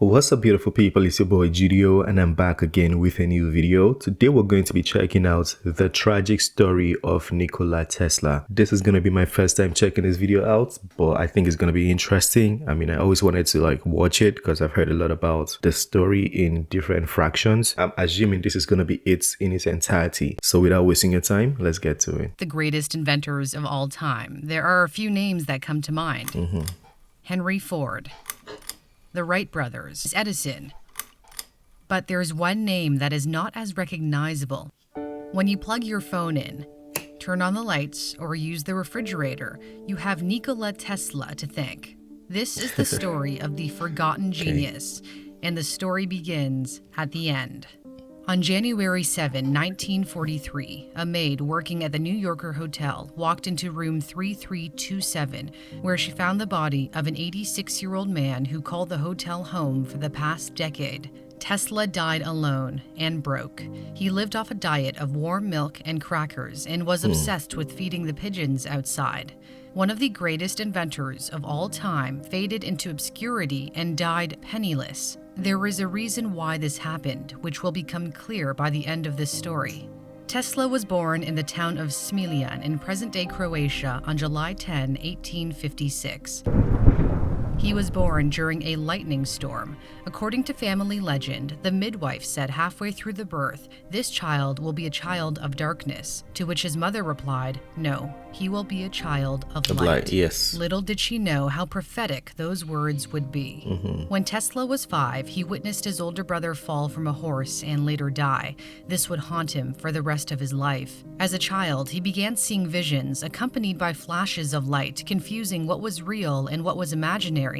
What's up, beautiful people? It's your boy Judeo, and I'm back again with a new video. Today we're going to be checking out the tragic story of Nikola Tesla. This is going to be my first time checking this video out, but I think it's going to be interesting. I mean, I always wanted to watch it because I've heard a lot about the story in different fractions. I'm assuming this is going to be it in its entirety. So without wasting your time, let's get to it. The greatest inventors of all time. There are a few names that come to mind. Henry Ford, the Wright brothers, Edison. But there's one name that is not as recognizable. When you plug your phone in, turn on the lights, or use the refrigerator, you have Nikola Tesla to thank. This is the story of the forgotten genius, and the story begins at the end. On January 7, 1943, a maid working at the New Yorker Hotel walked into room 3327, where she found the body of an 86-year-old man who called the hotel home for the past decade. Tesla died alone and broke. He lived off a diet of warm milk and crackers and was obsessed with feeding the pigeons outside. One of the greatest inventors of all time faded into obscurity and died penniless. There is a reason why this happened, which will become clear by the end of this story. Tesla was born in the town of Smiljan in present-day Croatia on July 10, 1856. He was born during a lightning storm. According to family legend, the midwife said halfway through the birth, "This child will be a child of darkness," to which his mother replied, "No, he will be a child of light." Yes. Little did she know how prophetic those words would be. When Tesla was 5, he witnessed his older brother fall from a horse and later die. This would haunt him for the rest of his life. As a child, he began seeing visions accompanied by flashes of light, confusing what was real and what was imaginary.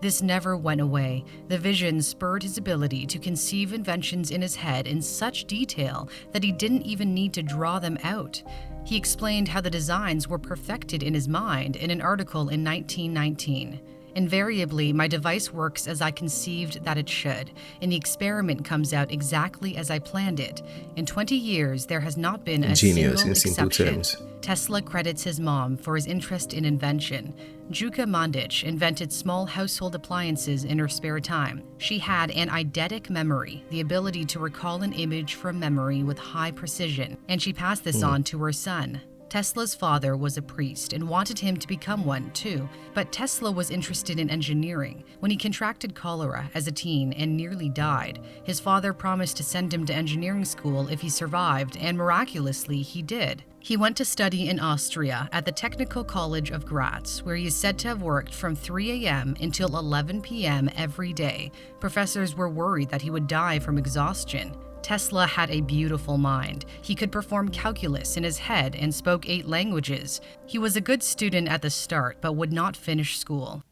This never went away. The vision spurred his ability to conceive inventions in his head in such detail that he didn't even need to draw them out. He explained how the designs were perfected in his mind in an article in 1919. "Invariably, my device works as I conceived that it should, and the experiment comes out exactly as I planned it. In 20 years, there has not been a Genius single in simple exception." terms. Tesla credits his mom for his interest in invention. Juka Mandic invented small household appliances in her spare time. She had an eidetic memory, the ability to recall an image from memory with high precision, and she passed this on to her son. Tesla's father was a priest and wanted him to become one too, but Tesla was interested in engineering. When he contracted cholera as a teen and nearly died, his father promised to send him to engineering school if he survived, and miraculously he did. He went to study in Austria at the Technical College of Graz, where he is said to have worked from 3 a.m. until 11 p.m. every day. Professors were worried that he would die from exhaustion. Tesla had a beautiful mind. He could perform calculus in his head and spoke 8 languages. He was a good student at the start, but would not finish school.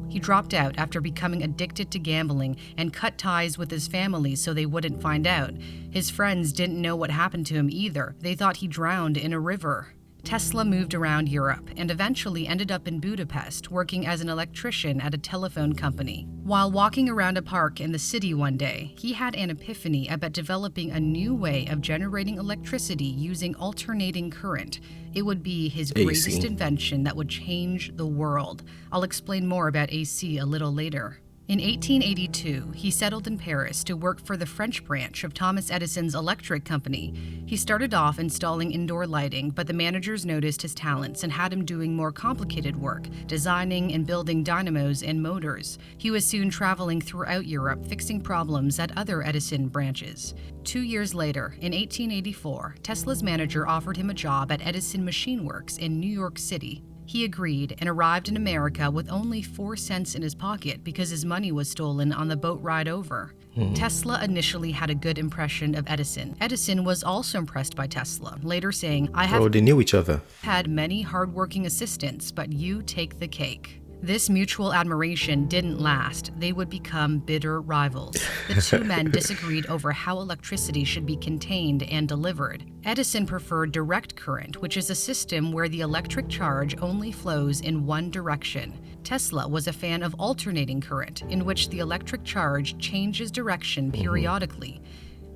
He dropped out after becoming addicted to gambling and cut ties with his family so they wouldn't find out. His friends didn't know what happened to him either. They thought he drowned in a river. Tesla moved around Europe and eventually ended up in Budapest working as an electrician at a telephone company. While walking around a park in the city one day, he had an epiphany about developing a new way of generating electricity using alternating current. It would be his greatest invention that would change the world. I'll explain more about AC a little later. In 1882, he settled in Paris to work for the French branch of Thomas Edison's electric company. He started off installing indoor lighting, but the managers noticed his talents and had him doing more complicated work, designing and building dynamos and motors. He was soon traveling throughout Europe, fixing problems at other Edison branches. 2 years later, in 1884, Tesla's manager offered him a job at Edison Machine Works in New York City. He agreed and arrived in America with only 4 cents in his pocket because his money was stolen on the boat ride over. Tesla initially had a good impression of Edison. Edison was also impressed by Tesla, later saying, "I have they knew each other. Had many hardworking assistants, but you take the cake." This mutual admiration didn't last. They would become bitter rivals. The two men disagreed over how electricity should be contained and delivered. Edison preferred direct current, which is a system where the electric charge only flows in one direction. Tesla was a fan of alternating current, in which the electric charge changes direction periodically.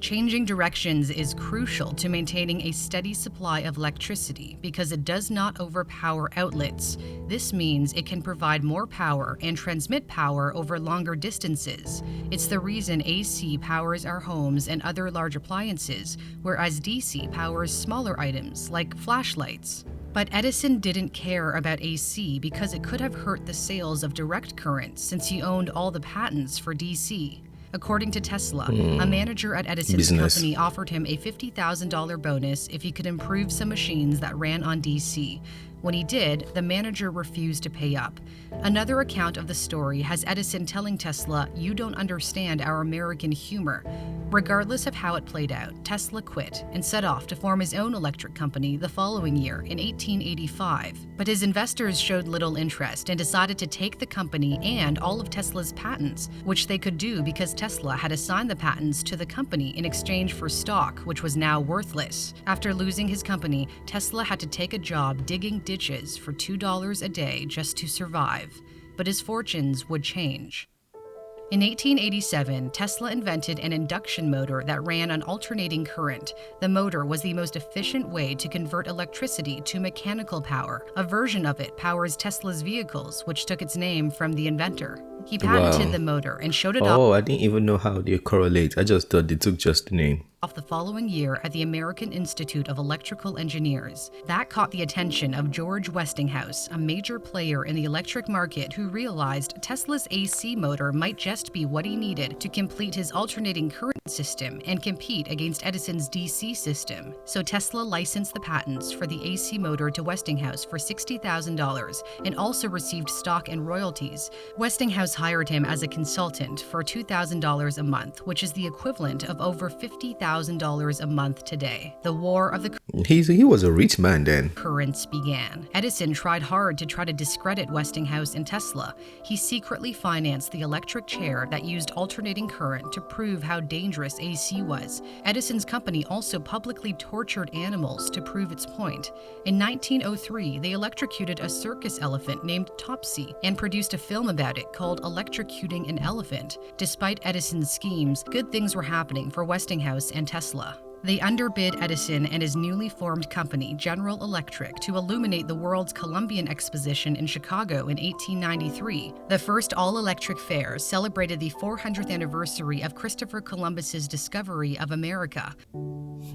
Changing directions is crucial to maintaining a steady supply of electricity because it does not overpower outlets. This means it can provide more power and transmit power over longer distances. It's the reason AC powers our homes and other large appliances, whereas DC powers smaller items like flashlights. But Edison didn't care about AC because it could have hurt the sales of direct current since he owned all the patents for DC. According to Tesla, a manager at Edison's company offered him a $50,000 bonus if he could improve some machines that ran on DC. When he did, the manager refused to pay up. Another account of the story has Edison telling Tesla, "You don't understand our American humor." Regardless of how it played out, Tesla quit and set off to form his own electric company the following year in 1885. But his investors showed little interest and decided to take the company and all of Tesla's patents, which they could do because Tesla had assigned the patents to the company in exchange for stock, which was now worthless. After losing his company, Tesla had to take a job digging ditches for $2 a day just to survive. But his fortunes would change. In 1887, Tesla invented an induction motor that ran on alternating current. The motor was the most efficient way to convert electricity to mechanical power. A version of it powers Tesla's vehicles, which took its name from the inventor. He patented the motor and showed it off. Oh, I didn't even know how they correlate. I just thought they took just the name. The following year at the American Institute of Electrical Engineers. That caught the attention of George Westinghouse, a major player in the electric market who realized Tesla's AC motor might just be what he needed to complete his alternating current system and compete against Edison's DC system. So Tesla licensed the patents for the AC motor to Westinghouse for $60,000 and also received stock and royalties. Westinghouse hired him as a consultant for $2,000 a month, which is the equivalent of over $50,000 a month today. The War of the He was a rich man then. Currents began. Edison tried hard to try to discredit Westinghouse and Tesla. He secretly financed the electric chair that used alternating current to prove how dangerous AC was. Edison's company also publicly tortured animals to prove its point. In 1903, they electrocuted a circus elephant named Topsy and produced a film about it called Electrocuting an Elephant. Despite Edison's schemes, good things were happening for Westinghouse and Tesla. They underbid Edison and his newly formed company, General Electric, to illuminate the world's Columbian Exposition in Chicago in 1893. The first all-electric fair celebrated the 400th anniversary of Christopher Columbus's discovery of America.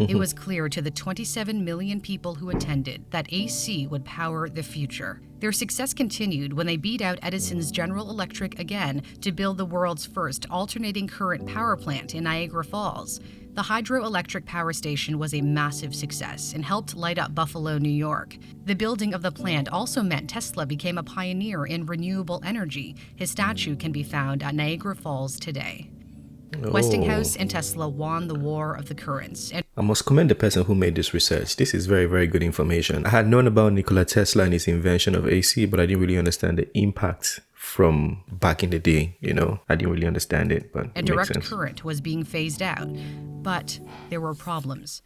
It was clear to the 27 million people who attended that AC would power the future. Their success continued when they beat out Edison's General Electric again to build the world's first alternating current power plant in Niagara Falls. The hydroelectric power station was a massive success and helped light up Buffalo, New York. The building of the plant also meant Tesla became a pioneer in renewable energy. His statue can be found at Niagara Falls today. Westinghouse and Tesla won the War of the Currents. I must commend the person who made this research. This is very, very good information. I had known about Nikola Tesla and his invention of AC, but I didn't really understand the impact from back in the day. I didn't really understand it, but a direct current was being phased out, but there were problems.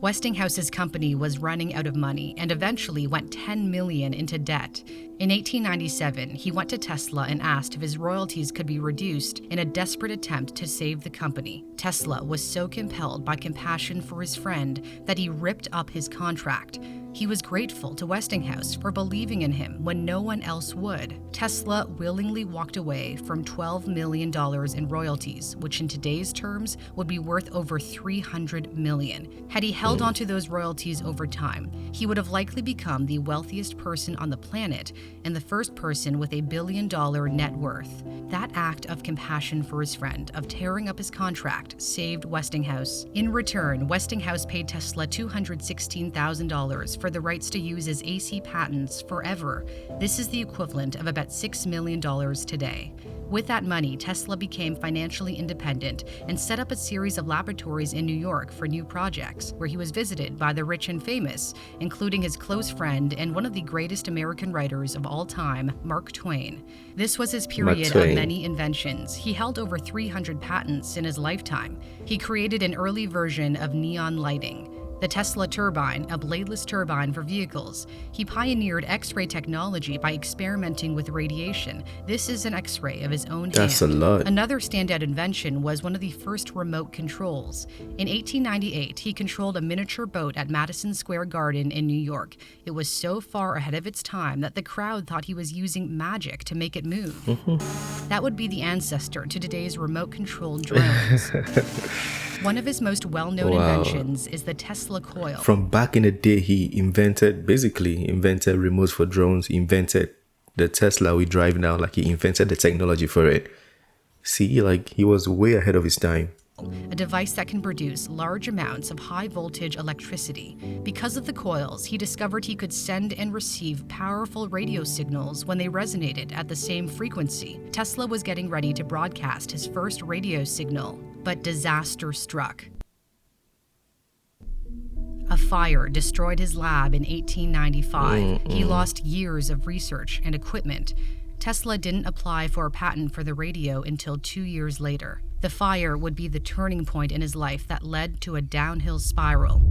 Westinghouse's company was running out of money and eventually went $10 million into debt. In 1897, he went to Tesla and asked if his royalties could be reduced in a desperate attempt to save the company. Tesla was so compelled by compassion for his friend that he ripped up his contract. He was grateful to Westinghouse for believing in him when no one else would. Tesla willingly walked away from $12 million in royalties, which in today's terms would be worth over $300 million. Had he held onto those royalties over time, he would have likely become the wealthiest person on the planet and the first person with $1 billion net worth. That act of compassion for his friend, of tearing up his contract, saved Westinghouse. In return, Westinghouse paid Tesla $216,000 for the rights to use his AC patents forever. This is the equivalent of about $6 million today. With that money, Tesla became financially independent and set up a series of laboratories in New York for new projects, where he was visited by the rich and famous, including his close friend and one of the greatest American writers of all time, Mark Twain. This was his period of many inventions. He held over 300 patents in his lifetime. He created an early version of neon lighting. The Tesla turbine, a bladeless turbine for vehicles. He pioneered X-ray technology by experimenting with radiation. This is an X-ray of his own hand. That's a lot. Another standout invention was one of the first remote controls. In 1898, he controlled a miniature boat at Madison Square Garden in New York. It was so far ahead of its time that the crowd thought he was using magic to make it move. That would be the ancestor to today's remote-controlled drones. One of his most well-known inventions is the Tesla coil. From back in the day, he basically invented remotes for drones. He invented the Tesla we drive now. Like, he invented the technology for it. See, like, he was way ahead of his time. A device that can produce large amounts of high-voltage electricity. Because of the coils, he discovered he could send and receive powerful radio signals when they resonated at the same frequency. Tesla was getting ready to broadcast his first radio signal, but disaster struck. A fire destroyed his lab in 1895. He lost years of research and equipment. Tesla didn't apply for a patent for the radio until 2 years later. The fire would be the turning point in his life that led to a downhill spiral.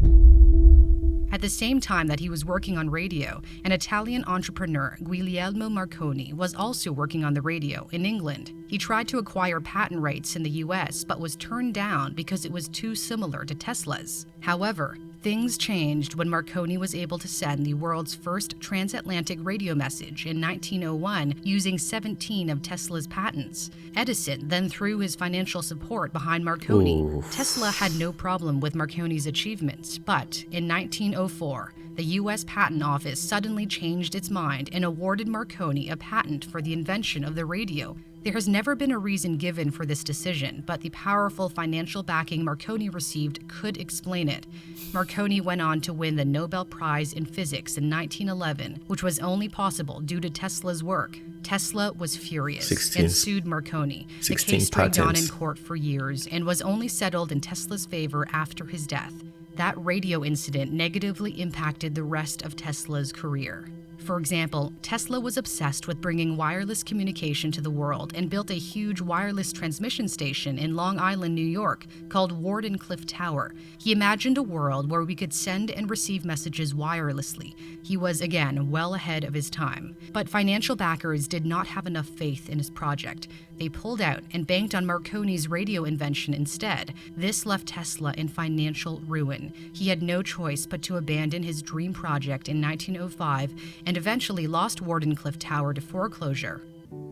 At the same time that he was working on radio, an Italian entrepreneur, Guglielmo Marconi, was also working on the radio in England. He tried to acquire patent rights in the US, but was turned down because it was too similar to Tesla's. However, things changed when Marconi was able to send the world's first transatlantic radio message in 1901 using 17 of Tesla's patents. Edison then threw his financial support behind Marconi. Tesla had no problem with Marconi's achievements, but in 1904, the U.S. Patent Office suddenly changed its mind and awarded Marconi a patent for the invention of the radio. There has never been a reason given for this decision, but the powerful financial backing Marconi received could explain it. Marconi went on to win the Nobel Prize in Physics in 1911, which was only possible due to Tesla's work. Tesla was furious and sued Marconi. The case dragged on in court for years and was only settled in Tesla's favor after his death. That radio incident negatively impacted the rest of Tesla's career. For example, Tesla was obsessed with bringing wireless communication to the world and built a huge wireless transmission station in Long Island, New York, called Wardenclyffe Tower. He imagined a world where we could send and receive messages wirelessly. He was, again, well ahead of his time. But financial backers did not have enough faith in his project. They pulled out and banked on Marconi's radio invention instead. This left Tesla in financial ruin. He had no choice but to abandon his dream project in 1905 and eventually lost Wardenclyffe Tower to foreclosure.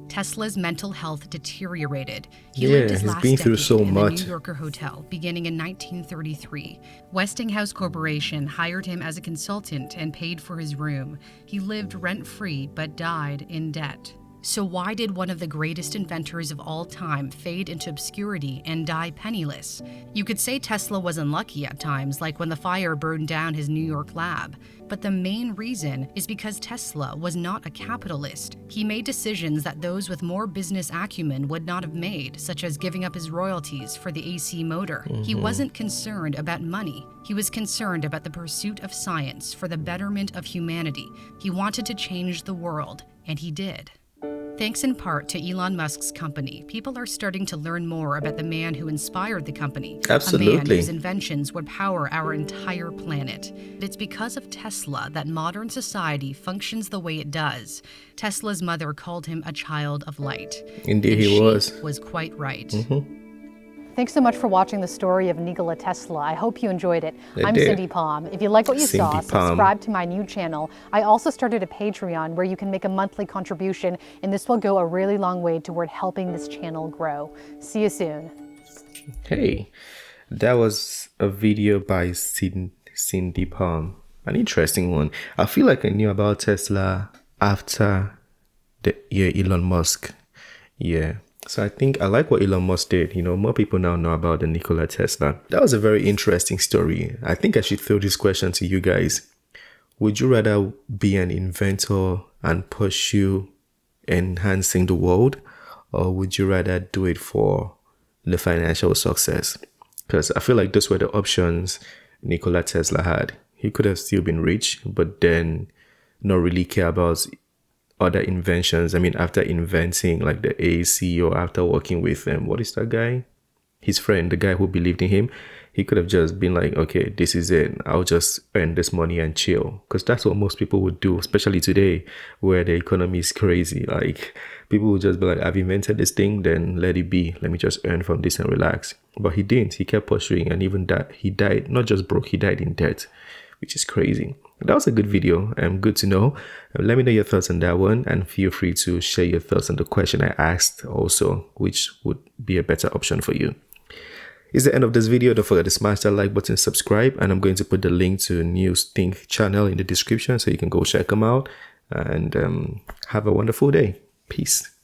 Tesla's mental health deteriorated. He lived his last decade in the New Yorker hotel, beginning in 1933. Westinghouse Corporation hired him as a consultant and paid for his room. He lived rent-free but died in debt. So why did one of the greatest inventors of all time fade into obscurity and die penniless? You could say Tesla was unlucky at times, like when the fire burned down his New York lab. But the main reason is because Tesla was not a capitalist. He made decisions that those with more business acumen would not have made, such as giving up his royalties for the AC motor. He wasn't concerned about money. He was concerned about the pursuit of science for the betterment of humanity. He wanted to change the world, and he did. Thanks in part to Elon Musk's company, people are starting to learn more about the man who inspired the company. Absolutely. A man whose inventions would power our entire planet. It's because of Tesla that modern society functions the way it does. Tesla's mother called him a child of light. Indeed, he was quite right. Thanks so much for watching the story of Nikola Tesla. I hope you enjoyed it. I'm Cindy Palm. If you like what you saw, subscribe to my new channel. I also started a Patreon where you can make a monthly contribution, and this will go a really long way toward helping this channel grow. See you soon. Hey, that was a video by Cindy Palm. An interesting one. I feel like I knew about Tesla after Elon Musk. So I think I like what Elon Musk did. You know, more people now know about the Nikola Tesla. That was a very interesting story. I think I should throw this question to you guys. Would you rather be an inventor and pursue enhancing the world? Or would you rather do it for the financial success? Because I feel like those were the options Nikola Tesla had. He could have still been rich, but then not really care about other inventions. I mean, after inventing like the AC, or after working with what is that guy? His friend, the guy who believed in him. He could have just been like, okay, this is it. I'll just earn this money and chill. Because that's what most people would do, especially today where the economy is crazy. Like, people would just be like, I've invented this thing, then let it be. Let me just earn from this and relax. But he didn't. He kept pursuing, and even that, he died, not just broke, he died in debt, which is crazy. That was a good video and good to know. Let me know your thoughts on that one, and feel free to share your thoughts on the question I asked also, which would be a better option for you. It's the end of this video. Don't forget to smash that like button, subscribe, and I'm going to put the link to News Think channel in the description so you can go check them out, and have a wonderful day. Peace.